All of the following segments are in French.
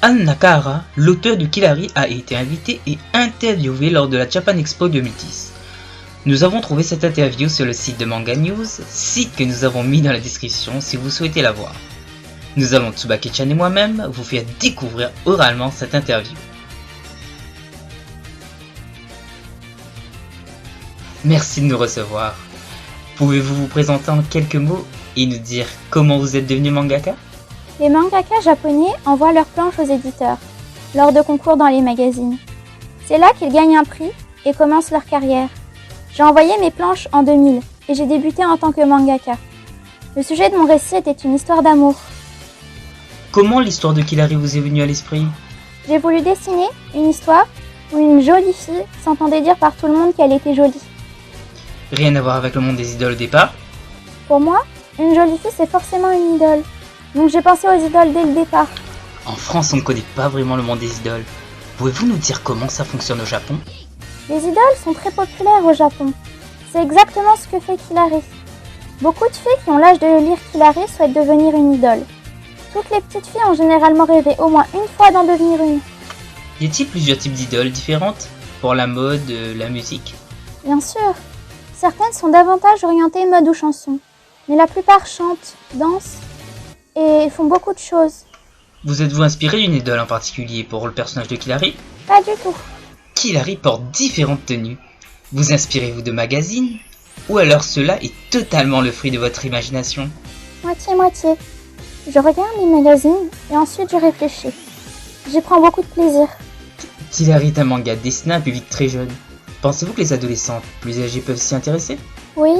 Ann Nakahara, l'auteur de Killary, a été invité et interviewé lors de la Japan Expo 2010. Nous avons trouvé cette interview sur le site de Manga News, site que nous avons mis dans la description si vous souhaitez la voir. Nous allons, Tsubaki-chan et moi-même, vous faire découvrir oralement cette interview. Merci de nous recevoir. Pouvez-vous vous présenter en quelques mots et nous dire comment vous êtes devenu mangaka ? Les mangaka japonais envoient leurs planches aux éditeurs, lors de concours dans les magazines. C'est là qu'ils gagnent un prix et commencent leur carrière. J'ai envoyé mes planches en 2000 et j'ai débuté en tant que mangaka. Le sujet de mon récit était une histoire d'amour. Comment l'histoire de Killary vous est venue à l'esprit ? J'ai voulu dessiner une histoire où une jolie fille s'entendait dire par tout le monde qu'elle était jolie. Rien à voir avec le monde des idoles au départ ? Pour moi, une jolie fille c'est forcément une idole. Donc j'ai pensé aux idoles dès le départ. En France, on ne connaît pas vraiment le monde des idoles. Pouvez-vous nous dire comment ça fonctionne au Japon ? Les idoles sont très populaires au Japon. C'est exactement ce que fait Killary. Beaucoup de filles qui ont l'âge de lire Killary souhaitent devenir une idole. Toutes les petites filles ont généralement rêvé au moins une fois d'en devenir une. Y a-t-il plusieurs types d'idoles différentes pour la mode, la musique ? Bien sûr, certaines sont davantage orientées mode ou chanson, mais la plupart chantent, dansent et font beaucoup de choses. Vous êtes-vous inspiré d'une idole en particulier pour le personnage de Killary ? Pas du tout. Killary porte différentes tenues. Vous inspirez-vous de magazines ? Ou alors cela est totalement le fruit de votre imagination ? Moitié-moitié. Je regarde les magazines et ensuite je réfléchis. J'y prends beaucoup de plaisir. Killary est un manga destiné à un public très jeune. Pensez-vous que les adolescentes plus âgées peuvent s'y intéresser ? Oui,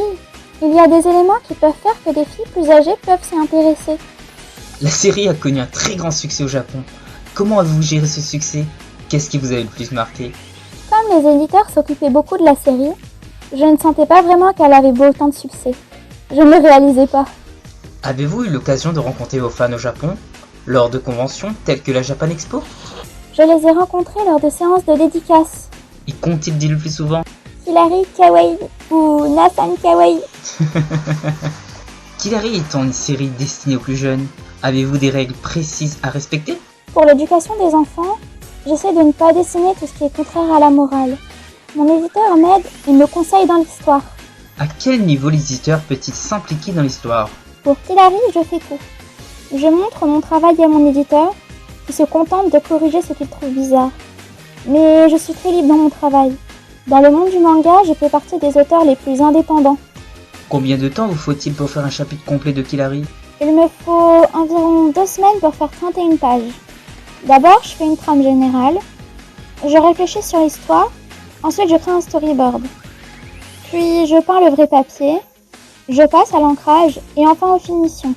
il y a des éléments qui peuvent faire que des filles plus âgées peuvent s'y intéresser. La série a connu un très grand succès au Japon. Comment avez-vous géré ce succès ? Qu'est-ce qui vous a le plus marqué ? Comme les éditeurs s'occupaient beaucoup de la série, je ne sentais pas vraiment qu'elle avait autant de succès. Je ne le réalisais pas. Avez-vous eu l'occasion de rencontrer vos fans au Japon, lors de conventions telles que la Japan Expo ? Je les ai rencontrés lors de séances de dédicaces. Et qu'ont-ils dit le plus souvent ? Killary Kawaii ou Nathan Kawaii. Killary étant une série destinée aux plus jeunes, avez-vous des règles précises à respecter ? Pour l'éducation des enfants, j'essaie de ne pas dessiner tout ce qui est contraire à la morale. Mon éditeur m'aide et me conseille dans l'histoire. À quel niveau l'éditeur peut-il s'impliquer dans l'histoire ? Pour Killary, je fais tout. Je montre mon travail à mon éditeur, qui se contente de corriger ce qu'il trouve bizarre. Mais je suis très libre dans mon travail. Dans le monde du manga, je fais partie des auteurs les plus indépendants. Combien de temps vous faut-il pour faire un chapitre complet de Killary ? Il me faut environ 2 semaines pour faire 31 pages. D'abord, je fais une trame générale. Je réfléchis sur l'histoire. Ensuite, je crée un storyboard. Puis, je peins le vrai papier. Je passe à l'ancrage et enfin aux finitions.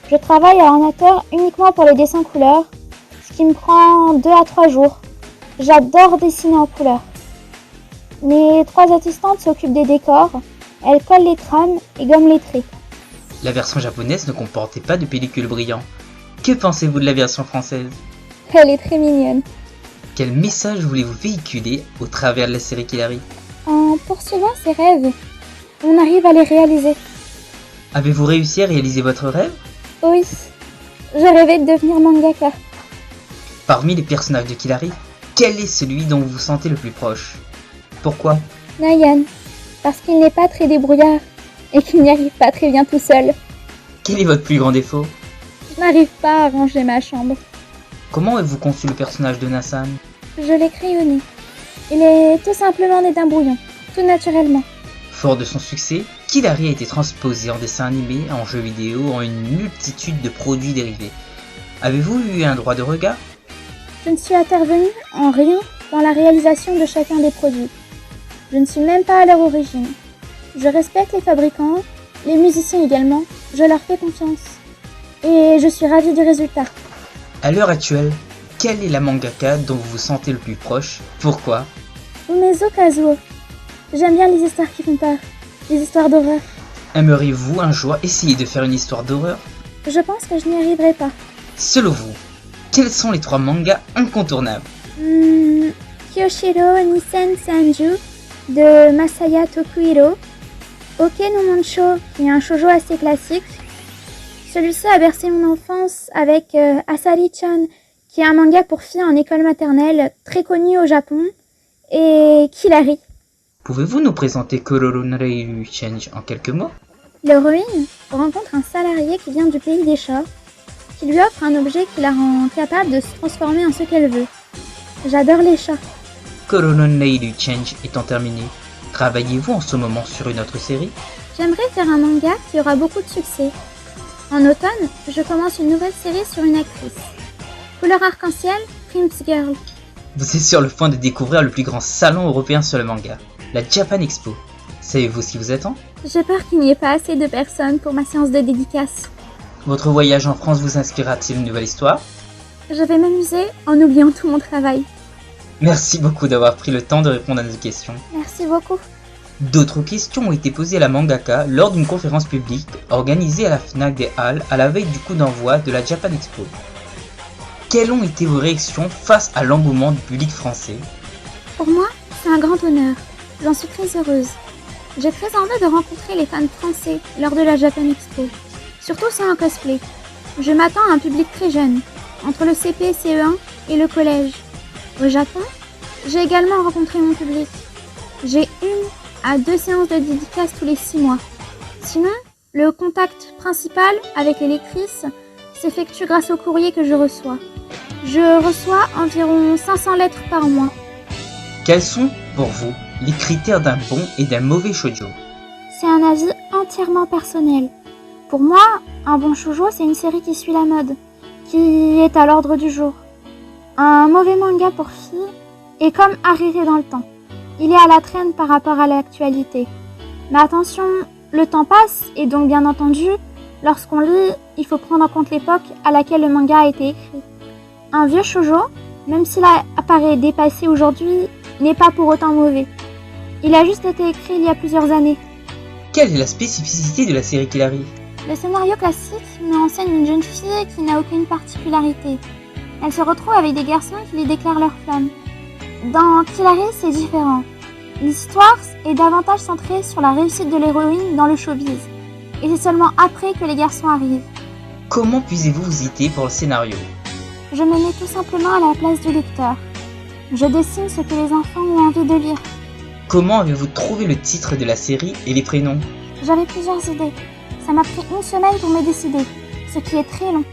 Je travaille à l'ordinateur uniquement pour les dessins couleurs, ce qui me prend 2 à 3 jours. J'adore dessiner en couleur. Mes 3 assistantes s'occupent des décors. Elles collent les trames et gomment les traits. La version japonaise ne comportait pas de pellicule brillante. Que pensez-vous de la version française ? Elle est très mignonne. Quel message voulez-vous véhiculer au travers de la série Killary ? En poursuivant ses rêves, on arrive à les réaliser. Avez-vous réussi à réaliser votre rêve ? Oui, je rêvais de devenir mangaka. Parmi les personnages de Killary, quel est celui dont vous vous sentez le plus proche ? Pourquoi ? Nayan, parce qu'il n'est pas très débrouillard et qu'il n'y arrive pas très bien tout seul. Quel est votre plus grand défaut ? Je n'arrive pas à ranger ma chambre. Comment avez-vous conçu le personnage de Nassan ? Je l'ai crayonné. Il est tout simplement né d'un brouillon, tout naturellement. Fort de son succès, Killary a été transposé en dessin animé, en jeu vidéo, en une multitude de produits dérivés. Avez-vous eu un droit de regard ? Je ne suis intervenue en rien dans la réalisation de chacun des produits. Je ne suis même pas à leur origine. Je respecte les fabricants, les musiciens également, je leur fais confiance. Et je suis ravie du résultat. À l'heure actuelle, quelle est la mangaka dont vous vous sentez le plus proche ? Pourquoi ? Umezo Kazuo. J'aime bien les histoires qui font peur, les histoires d'horreur. Aimeriez-vous un jour essayer de faire une histoire d'horreur ? Je pense que je n'y arriverai pas. Selon vous, quels sont les 3 mangas incontournables ? Kyoshiro Nisen Sanju de Masaya Tokuhiro. Ok no Mancho, qui est un shoujo assez classique. Celui-ci a bercé mon enfance avec Asari-chan, qui est un manga pour filles en école maternelle très connu au Japon, et Killary. Pouvez-vous nous présenter Kororo Reiru Change en quelques mots? L'héroïne rencontre un salarié qui vient du pays des chats, qui lui offre un objet qui la rend capable de se transformer en ce qu'elle veut. J'adore les chats. Kororo Reiru Change étant terminé, travaillez-vous en ce moment sur une autre série? J'aimerais faire un manga qui aura beaucoup de succès. En automne, je commence une nouvelle série sur une actrice. Couleur arc-en-ciel, Prince Girl. Vous êtes sur le point de découvrir le plus grand salon européen sur le manga, la Japan Expo. Savez-vous ce qui vous attend? J'ai peur qu'il n'y ait pas assez de personnes pour ma séance de dédicace. Votre voyage en France vous inspirera-t-il une nouvelle histoire? Je vais m'amuser en oubliant tout mon travail. Merci beaucoup d'avoir pris le temps de répondre à nos questions. Merci beaucoup. D'autres questions ont été posées à la mangaka lors d'une conférence publique organisée à la Fnac des Halles à la veille du coup d'envoi de la Japan Expo. Quelles ont été vos réactions face à l'engouement du public français? Pour moi, c'est un grand honneur. J'en suis très heureuse. J'ai très envie de rencontrer les fans français lors de la Japan Expo. Surtout ceux en cosplay. Je m'attends à un public très jeune, entre le CP, CE1 et le collège. Au Japon, j'ai également rencontré mon public. J'ai 1 à 2 séances de dédicace tous les 6 mois. Sinon, le contact principal avec les lectrices s'effectue grâce au courrier que je reçois. Je reçois environ 500 lettres par mois. Quels sont, pour vous, les critères d'un bon et d'un mauvais shoujo? C'est un avis entièrement personnel. Pour moi, un bon shoujo, c'est une série qui suit la mode, qui est à l'ordre du jour. Un mauvais manga pour filles est comme arrêté dans le temps. Il est à la traîne par rapport à l'actualité. Mais attention, le temps passe et donc bien entendu, lorsqu'on lit, il faut prendre en compte l'époque à laquelle le manga a été écrit. Un vieux shoujo, même s'il apparaît dépassé aujourd'hui, n'est pas pour autant mauvais. Il a juste été écrit il y a plusieurs années. Quelle est la spécificité de la série Killary? Le scénario classique met en scène une jeune fille qui n'a aucune particularité. Elle se retrouve avec des garçons qui lui déclarent leur flamme. Dans Killary, c'est différent. L'histoire est davantage centrée sur la réussite de l'héroïne dans le showbiz. Et c'est seulement après que les garçons arrivent. Comment puisez-vous vous citer pour le scénario? Je me mets tout simplement à la place du lecteur. Je dessine ce que les enfants ont envie de lire. Comment avez-vous trouvé le titre de la série et les prénoms? J'avais plusieurs idées. Ça m'a pris 1 semaine pour me décider, ce qui est très long.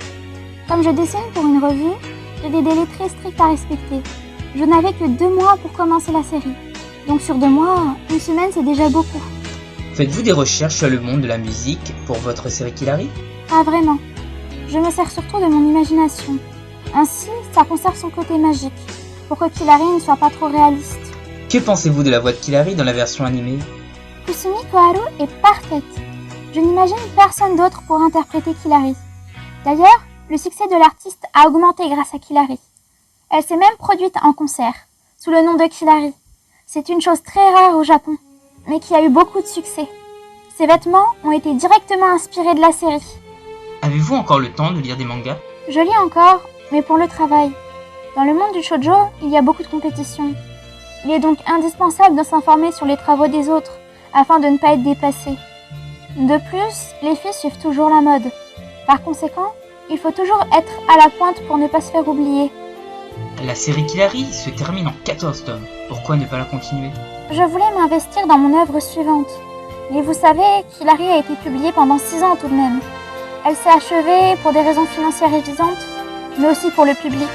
Comme je dessine pour une revue, j'ai des délais très stricts à respecter. Je n'avais que 2 mois pour commencer la série. Donc sur 2 mois, 1 semaine c'est déjà beaucoup. Faites-vous des recherches sur le monde de la musique pour votre série Killary? Pas vraiment. Je me sers surtout de mon imagination. Ainsi, ça conserve son côté magique, pour que Killary ne soit pas trop réaliste. Que pensez-vous de la voix de Killary dans la version animée? Kusumi Koharu est parfaite. Je n'imagine personne d'autre pour interpréter Killary. D'ailleurs, le succès de l'artiste a augmenté grâce à Killary. Elle s'est même produite en concert, sous le nom de Killary. C'est une chose très rare au Japon, mais qui a eu beaucoup de succès. Ses vêtements ont été directement inspirés de la série. Avez-vous encore le temps de lire des mangas? Je lis encore, mais pour le travail. Dans le monde du shoujo, il y a beaucoup de compétition. Il est donc indispensable de s'informer sur les travaux des autres, afin de ne pas être dépassé. De plus, les filles suivent toujours la mode. Par conséquent, il faut toujours être à la pointe pour ne pas se faire oublier. La série Killary se termine en 14 tomes. Pourquoi ne pas la continuer? Je voulais m'investir dans mon œuvre suivante. Mais vous savez, Killary a été publiée pendant 6 ans tout de même. Elle s'est achevée pour des raisons financières évidentes, mais aussi pour le public.